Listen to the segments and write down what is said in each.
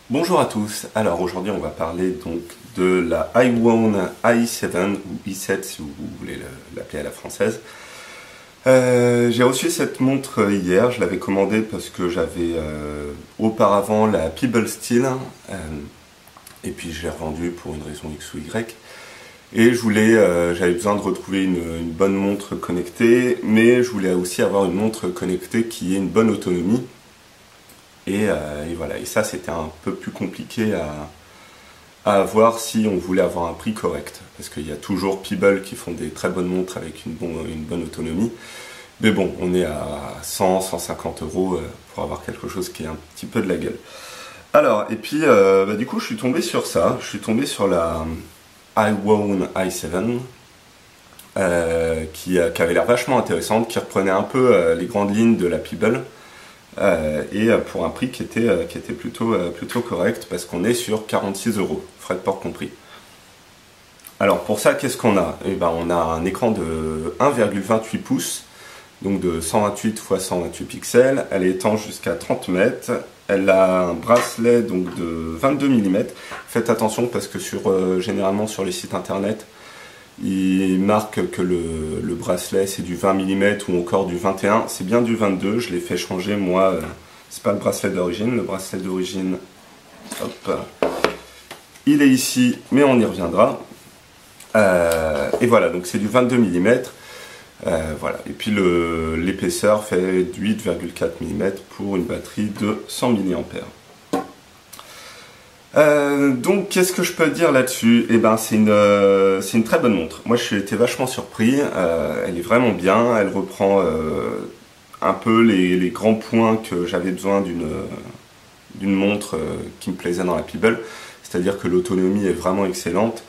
Bonjour à tous, alors aujourd'hui on va parler donc de la iWON i7 ou i7 si vous voulez l'appeler à la française. J'ai reçu cette montre hier, je l'avais commandée parce que j'avais auparavant la Pebble Steel et puis je l'ai revendue pour une raison X ou Y. Et j'avais besoin de retrouver une bonne montre connectée, mais je voulais aussi avoir une montre connectée qui ait une bonne autonomie. Et voilà, et ça c'était un peu plus compliqué à avoir si on voulait avoir un prix correct. Parce qu'il y a toujours Pebble qui font des très bonnes montres avec une bonne autonomie. Mais bon, on est à 100, 150 euros pour avoir quelque chose qui est un petit peu de la gueule. Alors, et puis du coup je suis tombé sur ça, je suis tombé sur la iWON i7 qui avait l'air vachement intéressante, qui reprenait un peu les grandes lignes de la Pebble. Et pour un prix qui était plutôt correct parce qu'on est sur 46 euros, frais de port compris. Alors pour ça, qu'est-ce qu'on a? Eh ben, on a un écran de 1,28 pouces, donc de 128 x 128 pixels. Elle étend jusqu'à 30 mètres. Elle a un bracelet donc de 22 mm. Faites attention parce que généralement sur les sites internet, il marque que le bracelet c'est du 20 mm ou encore du 21, c'est bien du 22, je l'ai fait changer moi, c'est pas le bracelet d'origine, le bracelet d'origine, hop, il est ici, mais on y reviendra, et voilà, donc c'est du 22 mm, voilà, et puis l'épaisseur fait du 8,4 mm pour une batterie de 100 mAh. Donc qu'est-ce que je peux dire là-dessus? Eh ben c'est une très bonne montre. Moi j'ai été vachement surpris, elle est vraiment bien, elle reprend un peu les grands points que j'avais besoin d'une montre qui me plaisait dans la Pebble, c'est-à-dire que l'autonomie est vraiment excellente.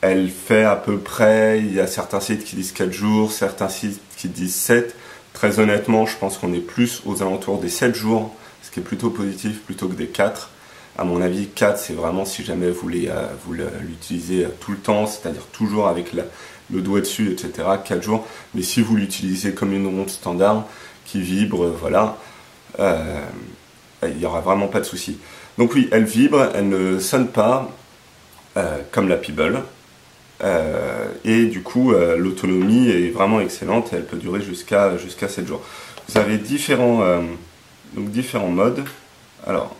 Elle fait à peu près, il y a certains sites qui disent 4 jours, certains sites qui disent 7. Très honnêtement, je pense qu'on est plus aux alentours des 7 jours, ce qui est plutôt positif plutôt que des 4. À mon avis, 4, c'est vraiment si jamais vous l'utilisez tout le temps, c'est-à-dire toujours avec le doigt dessus, etc. 4 jours. Mais si vous l'utilisez comme une montre standard qui vibre, voilà, il n'y aura vraiment pas de souci. Donc oui, elle vibre, elle ne sonne pas comme la Pebble. Et du coup, l'autonomie est vraiment excellente et elle peut durer jusqu'à 7 jours. Vous avez différents modes. Alors,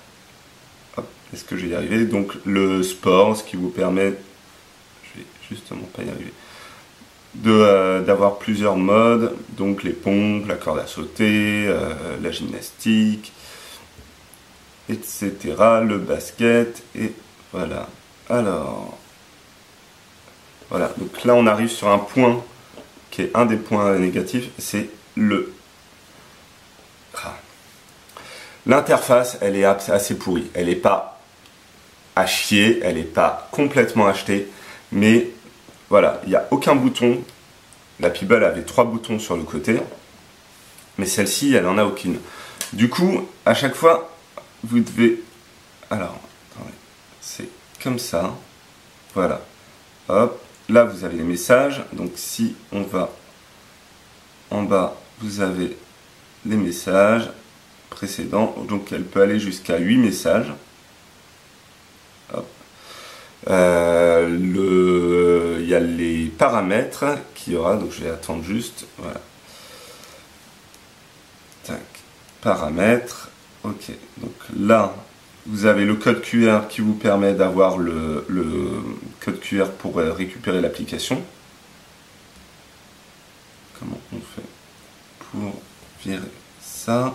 est-ce que je vais y arriver? Donc le sport, ce qui vous permet, je vais justement pas y arriver, d'avoir plusieurs modes, donc les pompes, la corde à sauter, la gymnastique, etc., le basket, et voilà. Alors, voilà, donc là on arrive sur un point qui est un des points négatifs, c'est l'interface, elle est assez pourrie, elle n'est pas à chier, elle n'est pas complètement achetée, mais voilà, il n'y a aucun bouton. La Pebble avait 3 boutons sur le côté, mais celle-ci, elle n'en a aucune. Du coup, à chaque fois, vous devez... Alors, attendez, c'est comme ça, voilà, hop, là vous avez les messages, donc si on va en bas, vous avez les messages précédents, donc elle peut aller jusqu'à 8 messages. Il y a les paramètres qu'il y aura, donc je vais attendre juste, voilà. Tac, paramètres, ok, donc là vous avez le code QR qui vous permet d'avoir le code QR pour récupérer l'application. Comment on fait pour virer ça?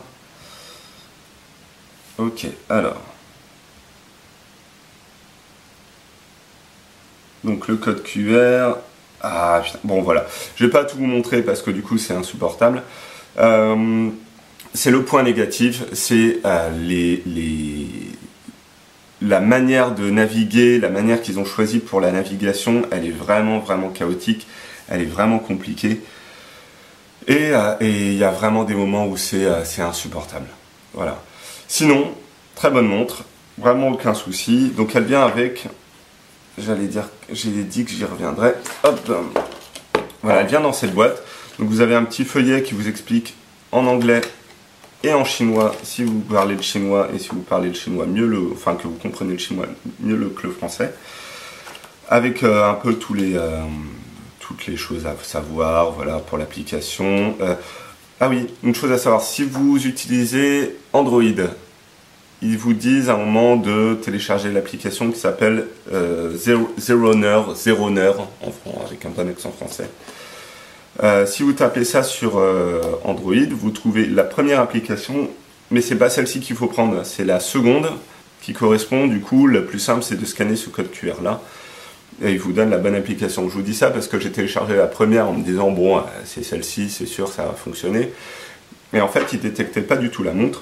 Ok, alors donc le code QR, ah putain, bon voilà, je vais pas tout vous montrer parce que du coup c'est insupportable. C'est le point négatif, c'est la manière de naviguer, la manière qu'ils ont choisi pour la navigation, elle est vraiment chaotique, elle est vraiment compliquée. Et il y a vraiment des moments où c'est insupportable. Voilà. Sinon, très bonne montre, vraiment aucun souci. Donc elle vient avec... j'ai dit que j'y reviendrai. Hop, voilà, elle vient dans cette boîte. Donc vous avez un petit feuillet qui vous explique en anglais et en chinois si vous parlez le chinois, et si vous parlez le chinois enfin que vous comprenez le chinois mieux que le français, avec un peu toutes les choses à savoir, voilà, pour l'application. Ah oui, une chose à savoir, si vous utilisez Android, ils vous disent à un moment de télécharger l'application qui s'appelle Zeroner, avec un bon accent français. Si vous tapez ça sur Android, vous trouvez la première application, mais c'est pas celle-ci qu'il faut prendre, c'est la seconde qui correspond. Du coup, le plus simple, c'est de scanner ce code QR là, et il vous donne la bonne application. Je vous dis ça parce que j'ai téléchargé la première en me disant bon, c'est celle-ci, c'est sûr, ça va fonctionner. Mais en fait, il détectait pas du tout la montre.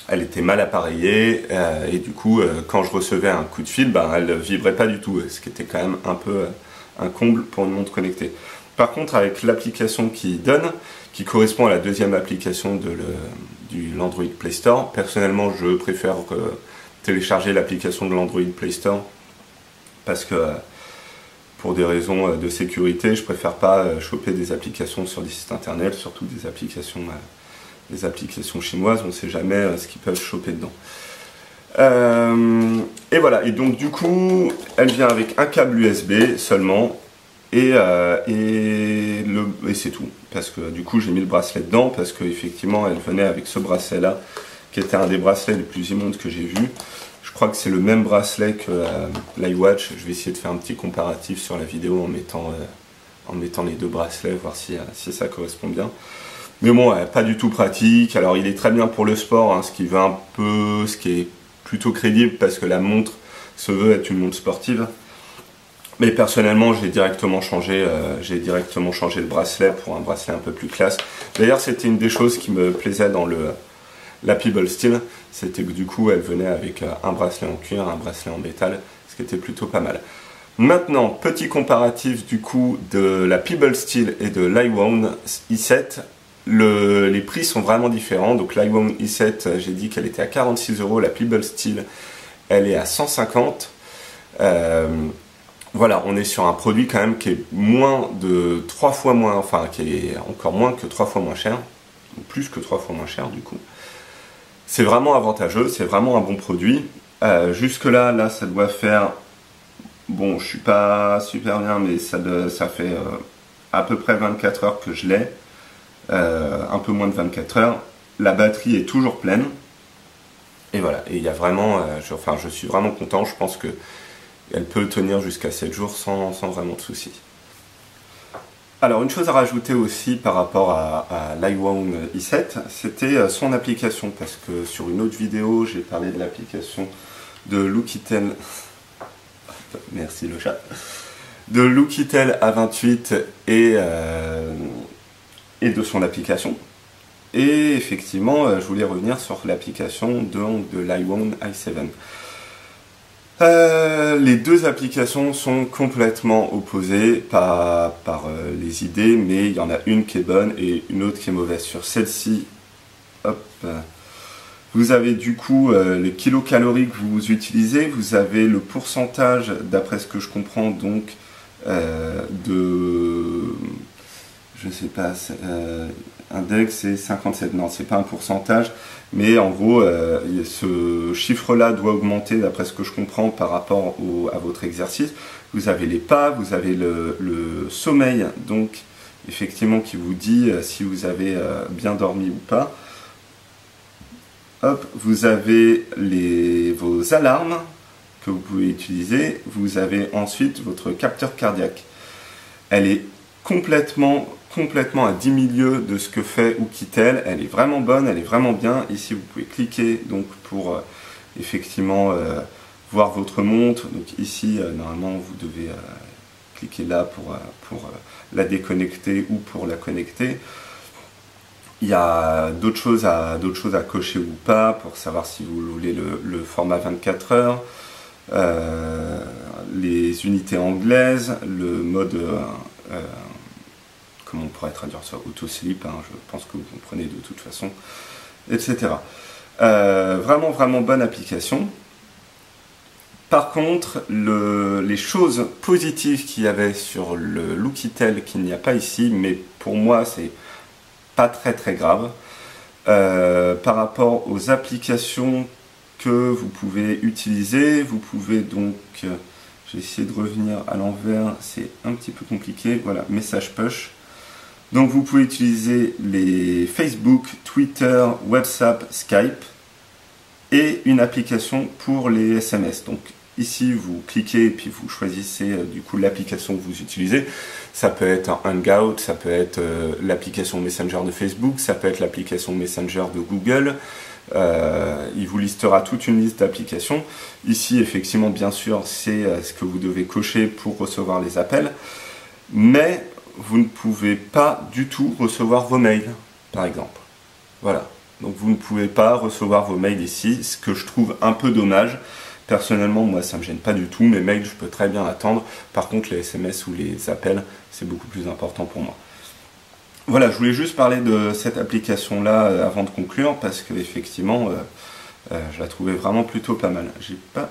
Elle était mal appareillée, et du coup, quand je recevais un coup de fil, elle vibrait pas du tout, ce qui était quand même un peu un comble pour une montre connectée. Par contre, avec l'application qui correspond à la deuxième application de l'Android Play Store, personnellement, je préfère télécharger l'application de l'Android Play Store parce que, pour des raisons de sécurité, je préfère pas choper des applications sur des sites internet, surtout des applications chinoises, on ne sait jamais ce qu'ils peuvent choper dedans. Et voilà, et donc du coup, elle vient avec un câble USB seulement, et c'est tout. Parce que du coup, j'ai mis le bracelet dedans, parce qu'effectivement, elle venait avec ce bracelet-là, qui était un des bracelets les plus immondes que j'ai vu. Je crois que c'est le même bracelet que l'iWatch. Je vais essayer de faire un petit comparatif sur la vidéo en mettant les deux bracelets, voir si ça correspond bien. Mais bon, pas du tout pratique. Alors, il est très bien pour le sport, hein, ce qui est plutôt crédible parce que la montre se veut être une montre sportive. Mais personnellement, j'ai directement changé le bracelet pour un bracelet un peu plus classe. D'ailleurs, c'était une des choses qui me plaisait dans la Pebble Steel, c'était que du coup, elle venait avec un bracelet en cuir, un bracelet en métal, ce qui était plutôt pas mal. Maintenant, petit comparatif du coup de la Pebble Steel et de l'iWound i7. Les prix sont vraiment différents. Donc l'iWound i7, j'ai dit qu'elle était à 46 €. La Pebble Steel, elle est à 150. Voilà, on est sur un produit quand même qui est moins de 3 fois moins, enfin qui est encore moins que 3 fois moins cher, ou plus que 3 fois moins cher du coup. C'est vraiment avantageux, c'est vraiment un bon produit. Jusque là, ça doit faire, bon, je suis pas super bien, mais ça fait à peu près 24 heures que je l'ai. Un peu moins de 24 heures, la batterie est toujours pleine, et voilà, et il y a vraiment, je suis vraiment content, je pense que elle peut tenir jusqu'à 7 jours sans vraiment de soucis. Alors une chose à rajouter aussi par rapport à l'iWound i7, c'était son application, parce que sur une autre vidéo, j'ai parlé de l'application de Lukitel, merci le chat, de Lukitel A28 et de son application. Et effectivement, je voulais revenir sur l'application de l'iWound i7. Les deux applications sont complètement opposées par les idées, mais il y en a une qui est bonne et une autre qui est mauvaise. Sur celle-ci, hop, vous avez du coup les kilocalories que vous utilisez, vous avez le pourcentage, d'après ce que je comprends, donc je sais pas, index c'est 57, non c'est pas un pourcentage, mais en gros ce chiffre là doit augmenter d'après ce que je comprends par rapport à votre exercice. Vous avez les pas, vous avez le sommeil, donc effectivement qui vous dit si vous avez bien dormi ou pas. Hop, vous avez vos alarmes que vous pouvez utiliser, vous avez ensuite votre capteur cardiaque. Elle est complètement à 10 milieux de ce que fait Oukitel. Elle est vraiment bonne, elle est vraiment bien. Ici vous pouvez cliquer donc pour effectivement voir votre montre. Donc ici normalement vous devez cliquer là pour la déconnecter ou pour la connecter. Il y a d'autres choses à cocher ou pas pour savoir si vous voulez le format 24 heures, les unités anglaises, le mode comment on pourrait traduire ça, auto-sleep, hein, je pense que vous comprenez de toute façon, etc. Vraiment bonne application. Par contre, les choses positives qu'il y avait sur le Lukitel qu'il n'y a pas ici, mais pour moi c'est pas très grave, Par rapport aux applications que vous pouvez utiliser, vous pouvez donc, j'ai essayé de revenir à l'envers, c'est un petit peu compliqué, voilà, message push. Donc vous pouvez utiliser les Facebook, Twitter, WhatsApp, Skype et une application pour les SMS. Donc ici vous cliquez et puis vous choisissez du coup l'application que vous utilisez. Ça peut être un Hangout, ça peut être l'application Messenger de Facebook, ça peut être l'application Messenger de Google. Il vous listera toute une liste d'applications. Ici effectivement bien sûr c'est ce que vous devez cocher pour recevoir les appels. Mais vous ne pouvez pas du tout recevoir vos mails, par exemple. Voilà. Donc vous ne pouvez pas recevoir vos mails ici, ce que je trouve un peu dommage. Personnellement, moi, ça ne me gêne pas du tout. Mes mails, je peux très bien attendre. Par contre, les SMS ou les appels, c'est beaucoup plus important pour moi. Voilà, je voulais juste parler de cette application-là avant de conclure, parce qu'effectivement, je la trouvais vraiment plutôt pas mal. J'ai pas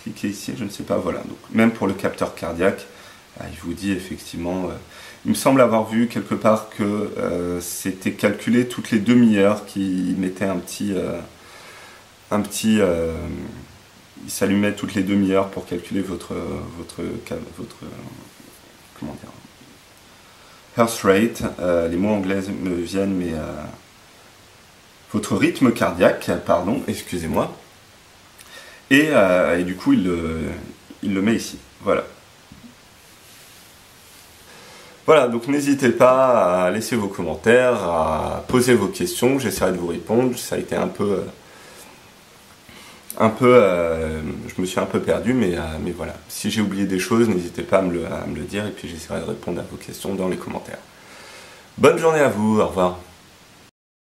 cliqué ici, je ne sais pas, voilà. Donc, même pour le capteur cardiaque, il vous dit effectivement... il me semble avoir vu quelque part que c'était calculé toutes les demi-heures, qui mettait il s'allumait toutes les demi-heures pour calculer votre comment dire, heart rate. Les mots anglais me viennent, mais votre rythme cardiaque, pardon, excusez-moi. Et du coup, il le met ici. Voilà. Voilà, donc n'hésitez pas à laisser vos commentaires, à poser vos questions, j'essaierai de vous répondre. Ça a été je me suis un peu perdu, mais voilà. Si j'ai oublié des choses, n'hésitez pas à me le dire, et puis j'essaierai de répondre à vos questions dans les commentaires. Bonne journée à vous, au revoir.